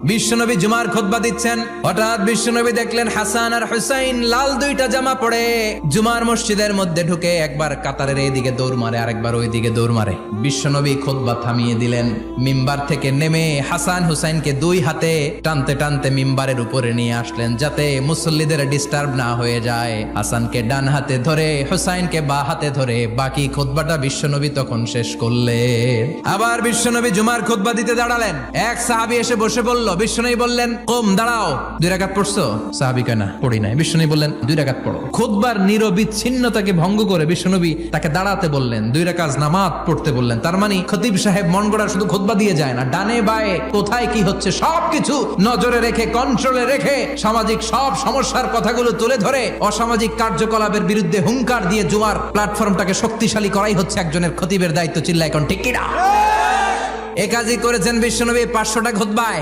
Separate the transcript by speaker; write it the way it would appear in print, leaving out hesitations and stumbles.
Speaker 1: বিশ্বনবী জুমার খুতবা দিচ্ছেন, হঠাৎ বিশ্বনবী দেখলেন হাসান আর হুসাইন লাল দুইটা জামা পরে জুমার মসজিদের মধ্যে ঢুকে একবার কাতারের এইদিকে দৌড় মারে, আরেকবার ওইদিকে দৌড় মারে। বিশ্বনবী খুতবা থামিয়ে দিলেন, মিম্বার থেকে নেমে হাসান হুসাইনকে দুই হাতে টানতে টানতে মিম্বারের উপরে নিয়ে আসলেন যাতে মুসল্লিদের ডিস্টার্ব না হয়ে যায়। হাসানকে ডান হাতে ধরে হুসাইনকে বা হাতে ধরে বাকি খুতবাটা বিশ্বনবী তখন শেষ করলেন। আবার বিশ্বনবী জুমার খুতবা দিতে দাঁড়ালেন, এক সাহাবী এসে বসে বলল, বিশ্বনবী বললেন, কম দাঁড়াও, 2 রাকাত পড়ছো? সাহাবী কয় না, পড়ি নাই। বিশ্বনবী বললেন, 2 রাকাত পড়ো। খুতবার নিরবিচ্ছিন্নতাকে ভঙ্গ করে বিশ্বনবী তাকে দাঁড়াতে বললেন, 2 রাকাত নামাজ পড়তে বললেন। তার মানে খতিব সাহেব মন গড়া শুধু খুতবা দিয়ে যায় না, ডানে বায়ে কোথায় কি হচ্ছে সবকিছু নজরে রেখে, কন্ট্রোলে রেখে সামাজিক সব সমস্যার কথাগুলো তুলে ধরে অসামাজিক কার্যকলাপের বিরুদ্ধে হুঙ্কার দিয়ে জুমার প্ল্যাটফর্মটাকে শক্তিশালী করাই হচ্ছে একজনের খতিবের দায়িত্ব। চিল্লা এখন ঠিক কিনা? এ কাজই করেছেন বিশ্বনবী 500টা খুতবায়।